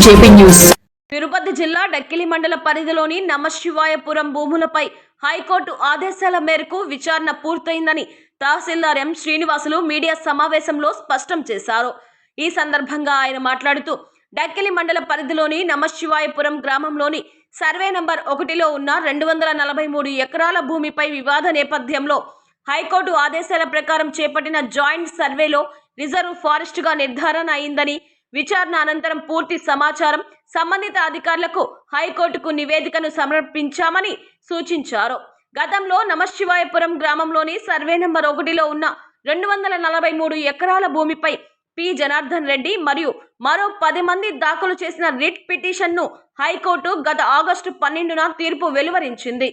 JP news. Tirupati జిల్లా డక్కిలి మండల పరిధిలోని నమశివాయపురం భూములపై హైకోర్టు ఆదేశాల మేరకు విచారణ పూర్తయిందని తహసీల్దార్ ఎం శ్రీనివాసులు మీడియా సమావేశంలో స్పష్టం చేశారు. ఈ సందర్భంగా ఆయన మాట్లాడుతూ డక్కిలి మండల పరిధిలోని నమశివాయపురం గ్రామంలోని సర్వే నంబర్ 1లో ఉన్న 243 ఎకరాల భూమిపై వివాద నేపథ్యంలో హైకోర్టు ఆదేశాల ప్రకారం చేపట్టిన జాయింట్ సర్వేలో రిజర్వ్ ఫారెస్ట్ గా నిర్ధారణ అయిందని, విచారణ అనంతరం పూర్తి సమాచారం సంబంధిత అధికారులకు హైకోర్టుకు నివేదికను సమర్పించామని సూచించారు. గతంలో నమశివాయపురం గ్రామంలోని సర్వే నంబర్ 1లో ఉన్న 243 ఎకరాల భూమిపై పి జనార్దన్ రెడ్డి మరియు మరో 10 మంది దాఖలు చేసిన రిట్ పిటిషన్ను హైకోర్టు గత ఆగస్టు 12న తీర్పు వెలువరించింది.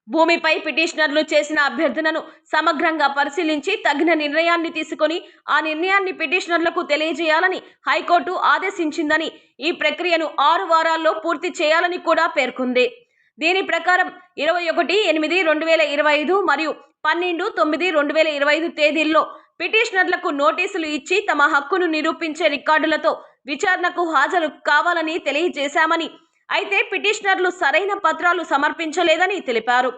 భూమిపై పిటిషనర్లు చేసిన అభ్యర్థనను సమగ్రంగా పరిశీలించి తగిన నిర్ణయాన్ని తీసుకొని ఆ నిర్ణయాన్ని పిటిషనర్లకు తెలియజేయాలని హైకోర్టు ఆదేశించిందని, ఈ ప్రక్రియను 6 వారాల్లో పూర్తి చేయాలని కూడా పేర్కొంది. దీని ప్రకారం 21/8/2025 మరియు 12/9/2025 తేదీల్లో పిటిషనర్లకు నోటీసులు ఇచ్చి తమ హక్కును నిరూపించే రికార్డులతో విచారణకు హాజరు కావాలని తెలియజేశామని, అయితే పిటిషనర్లు సరైన పత్రాలు సమర్పించలేదని తెలిపారు.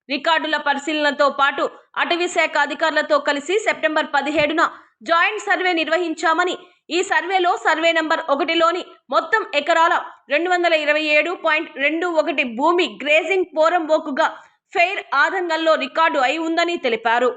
రికార్డుల పరిశీలనతో పాటు అటవీ శాఖ అధికారులతో కలిసి సెప్టెంబర్ 17న జాయింట్ సర్వే నిర్వహించామని, ఈ సర్వేలో సర్వే నంబర్ 1లోని మొత్తం ఎకరాల 227.21 భూమి గ్రేజింగ్ పోరంబోకుగా ఫెయిర్ ఆదంగల్లో రికార్డు అయి ఉందని తెలిపారు.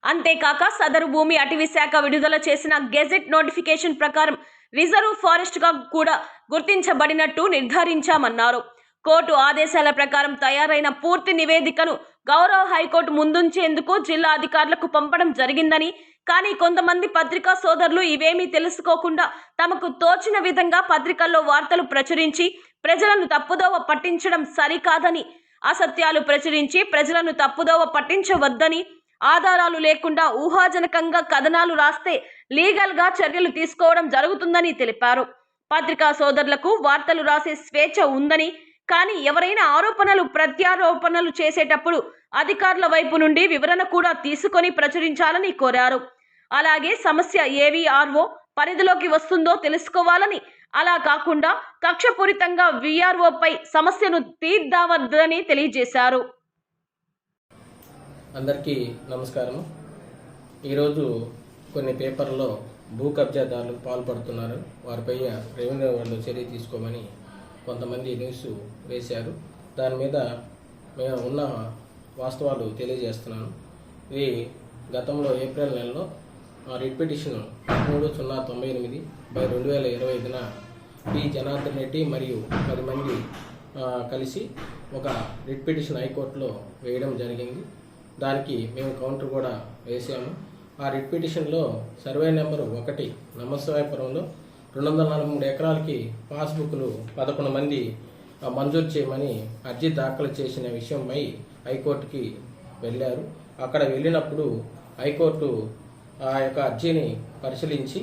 అంతేకాక సదరు భూమి అటవీ శాఖ విడుదల చేసిన గెజెట్ నోటిఫికేషన్ ప్రకారం రిజర్వ్ ఫారెస్ట్ గా కూడా గుర్తించబడినట్టు నిర్ధారించామన్నారు. కోర్టు ఆదేశాల ప్రకారం తయారైన పూర్తి నివేదికను గౌరవ హైకోర్టు ముందుంచేందుకు జిల్లా అధికారులకు పంపడం జరిగిందని, కానీ కొంతమంది పత్రికా సోదరులు ఇవేమీ తెలుసుకోకుండా తమకు తోచిన విధంగా పత్రికల్లో వార్తలు ప్రచురించి ప్రజలను తప్పుదోవ పట్టించడం సరికాదని, అసత్యాలు ప్రచురించి ప్రజలను తప్పుదోవ పట్టించవద్దని, ఆధారాలు లేకుండా ఊహాజనకంగా కథనాలు రాస్తే లీగల్ గా చర్యలు తీసుకోవడం జరుగుతుందని తెలిపారు. పత్రికా సోదరులకు వార్తలు రాసే స్వేచ్ఛ ఉందని, కానీ ఎవరైనా ఆరోపణలు ప్రత్యారోపణలు చేసేటప్పుడు అధికారుల వైపు నుండి వివరణ కూడా తీసుకొని ప్రచురించాలని కోరారు. అలాగే సమస్య ఏవీఆర్ఓ పరిధిలోకి వస్తుందో తెలుసుకోవాలని, అలా కాకుండా కక్షపూరితంగా వీఆర్ఓపై సమస్యను తీర్దావద్దని తెలియజేశారు. అందరికీ నమస్కారం. ఈరోజు కొన్ని పేపర్లో భూ కబ్జాదారులు పాల్పడుతున్నారు, వారిపై రెవెన్యూ వాళ్ళు చర్య తీసుకోమని కొంతమంది న్యూస్ వేశారు. దాని మీద మేము ఉన్న వాస్తవాలు తెలియజేస్తున్నాను. ఇది గతంలో ఏప్రిల్ నెలలో రిట్ పిటిషన్ 3098/2025న పి జనార్దన్ రెడ్డి మరియు 10 మంది కలిసి ఒక రిట్ పిటిషన్ హైకోర్టులో వేయడం జరిగింది. దానికి మేము కౌంటర్ కూడా వేసాము. ఆ రిట్ పిటిషన్లో సర్వే నెంబర్ 1 నమశివాయపురంలో 243 ఎకరాలకి పాస్బుక్లు 11 మంది మంజూరు చేయమని అర్జీ దాఖలు చేసిన విషయమై హైకోర్టుకి వెళ్ళారు. అక్కడ వెళ్ళినప్పుడు హైకోర్టు ఆ యొక్క అర్జీని పరిశీలించి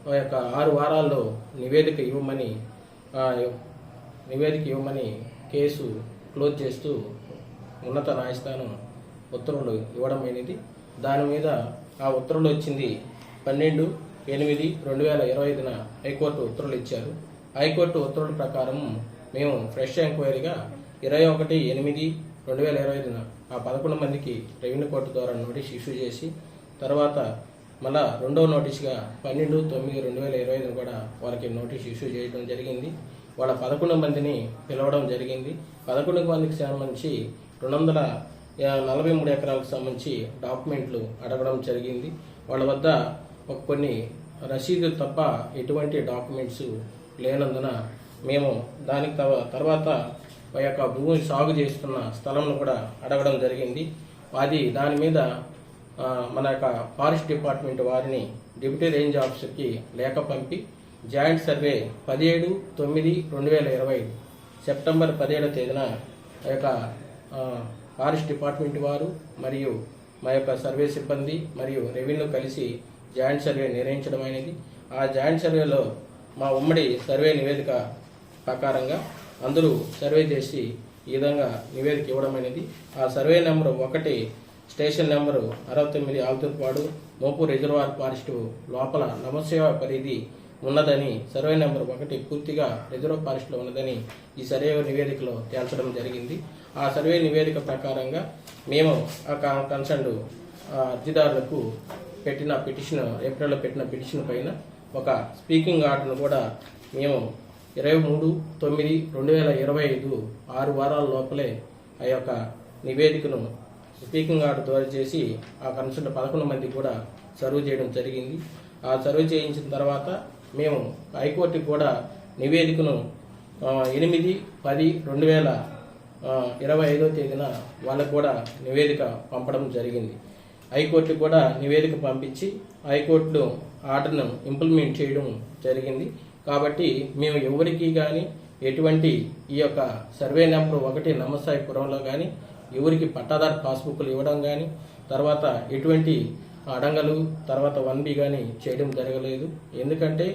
ఆ యొక్క 6 వారాల్లో నివేదిక ఇవ్వమని కేసు క్లోజ్ చేస్తూ ఉన్నత న్యాయస్థానం ఉత్తర్వులు ఇవ్వడం అనేది. దాని మీద ఆ ఉత్తర్వులు వచ్చింది 12/8/2025న హైకోర్టు ఉత్తర్వులు ఇచ్చారు. హైకోర్టు ఉత్తర్వుల ప్రకారం మేము ఫ్రెష్ ఎంక్వైరీగా 21/8/2025న ఆ 11 మందికి రెవెన్యూ కోర్టు ద్వారా నోటీస్ ఇష్యూ చేసి, తర్వాత మళ్ళా రెండవ నోటీస్గా 12/9/2025 కూడా వారికి నోటీస్ ఇష్యూ చేయడం జరిగింది. వాళ్ళ 11 మందిని పిలవడం జరిగింది. 11 మందికి సంబంధించి 243 ఎకరాలకు సంబంధించి డాక్యుమెంట్లు అడగడం జరిగింది. వాళ్ళ వద్ద కొన్ని రసీదులు తప్ప ఎటువంటి డాక్యుమెంట్స్ లేనందున మేము దానికి తర్వాత ఆ యొక్క భూమి సాగు చేస్తున్న స్థలంను కూడా అడగడం జరిగింది. దాని మీద మన యొక్క ఫారెస్ట్ డిపార్ట్మెంట్ వారిని డిప్యూటీ రేంజ్ ఆఫీసర్కి లేఖ పంపి జాయింట్ సర్వే 17/9/2025 సెప్టెంబర్ 17వ తేదీన ఆ యొక్క ఫారెస్ట్ డిపార్ట్మెంట్ వారు మరియు మా యొక్క సర్వే సిబ్బంది మరియు రెవెన్యూ కలిసి జాయింట్ సర్వే నిర్వహించడం అనేది. ఆ జాయింట్ సర్వేలో మా ఉమ్మడి సర్వే నివేదిక ప్రకారంగా అందరూ సర్వే చేసి ఈ విధంగా నివేదిక ఇవ్వడం అనేది. ఆ survey number 1 station number 69 Alturpadu మోపు రిజర్వాయర్ ఫారెస్ట్ లోపల నమశివాయ పరిధి ఉన్నదని, సర్వే నెంబర్ 1 పూర్తిగా రిజర్వ్ ఫారెస్ట్లో ఉన్నదని ఈ సర్వే నివేదికలో తేల్చడం జరిగింది. ఆ సర్వే నివేదిక ప్రకారంగా మేము ఆ కన్సర్న్డ్ అర్జీదారులకు పెట్టిన పిటిషన్, ఏప్రిల్లో పెట్టిన పిటిషన్ పైన ఒక స్పీకింగ్ ఆర్డర్ను కూడా మేము 23/9/2025 6 వారాల లోపలే ఆ యొక్క నివేదికను స్పీకింగ్ ఆర్డర్ ద్వారా చేసి ఆ కన్సర్న్ 11 మందికి కూడా సర్వ్ చేయడం జరిగింది. ఆ సర్వ్ చేయించిన తర్వాత మేము హైకోర్టుకి కూడా నివేదికను 8/10/2025 తేదీన వాళ్ళకు కూడా నివేదిక పంపడం జరిగింది. హైకోర్టుకి కూడా నివేదిక పంపించి హైకోర్టులో ఆర్డర్ను ఇంప్లిమెంట్ చేయడం జరిగింది. కాబట్టి మేము ఎవరికి కానీ ఎటువంటి ఈ యొక్క సర్వే నెంబర్ 1 నమసాయిపురంలో కానీ ఎవరికి పట్టాదారు పాస్బుక్లు ఇవ్వడం కానీ, తర్వాత ఎటువంటి అడంగలు, తర్వాత 1B కానీ చేయడం జరగలేదు. ఎందుకంటే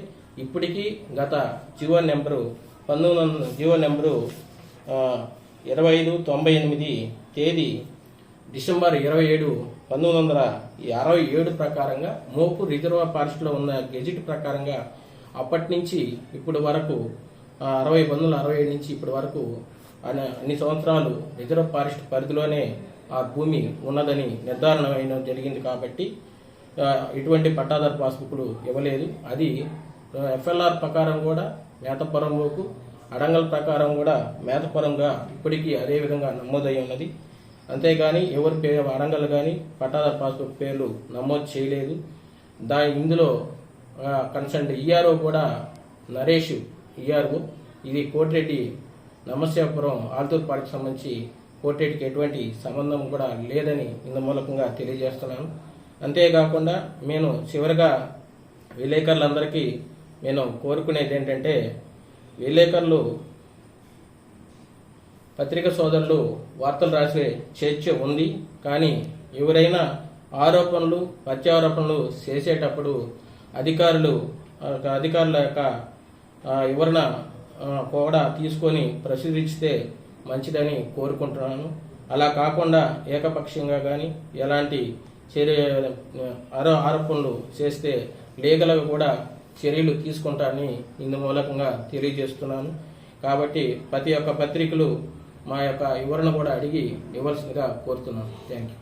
ఇప్పటికీ గత జీవో నెంబరు 2598 తేదీ డిసెంబర్ 27, 1967 ప్రకారంగా మోపు రిజర్వ్ ఫారెస్ట్లో ఉన్న గెజిట్ ప్రకారంగా అప్పటి నుంచి ఇప్పటి వరకు 1967 నుంచి ఇప్పటి వరకు అన్ని సంవత్సరాలు రిజర్వ్ ఫారెస్ట్ పరిధిలోనే ఆ భూమి ఉన్నదని నిర్ధారణ అయిన జరిగింది. కాబట్టి ఎటువంటి పట్టాదారు పాస్బుక్లు ఇవ్వలేదు. అది ఎఫ్ఎల్ఆర్ ప్రకారం కూడా మేతపురంలోకు, అడంగల్ ప్రకారం కూడా మేతపురంగా ఇప్పటికీ అదే విధంగా నమోదై ఉన్నది. అంతేగాని ఎవరి పేరు అడంగల్ కానీ పట్టాదారు పాస్బుక్ పేర్లు నమోదు చేయలేదు. ఇందులో కన్సర్న్ ఈఆర్ఓ కూడా నరేష్ ఈఆర్ఓ, ఇది కోటిరెడ్డి నమస్యాపురం ఆల్తూర్పాడికి సంబంధించి కోటిరెడ్డికి ఎటువంటి సంబంధం కూడా లేదని ఇందు మూలకంగా తెలియజేస్తున్నాను. అంతేకాకుండా నేను చివరిగా విలేకరులందరికీ నేను కోరుకునేది ఏంటంటే, విలేకరులు, పత్రికా సోదరులు వార్తలు రాసే స్వేచ్ఛ ఉంది. కానీ ఎవరైనా ఆరోపణలు, ప్రత్యారోపణలు చేసేటప్పుడు అధికారుల యొక్క వివరణ కూడా తీసుకొని ప్రచురిస్తే మంచిదని కోరుకుంటున్నాను. అలా కాకుండా ఏకపక్షంగా కానీ ఎలాంటి ఆరోపణలు చేస్తే లీగల్గా కూడా చర్యలు తీసుకుంటారని ఇందు మూలకంగా తెలియజేస్తున్నాను. కాబట్టి ప్రతి ఒక్క పత్రికలు మా యొక్క వివరణ కూడా అడిగి ఇవ్వాల్సిందిగా కోరుతున్నాను. Thank you.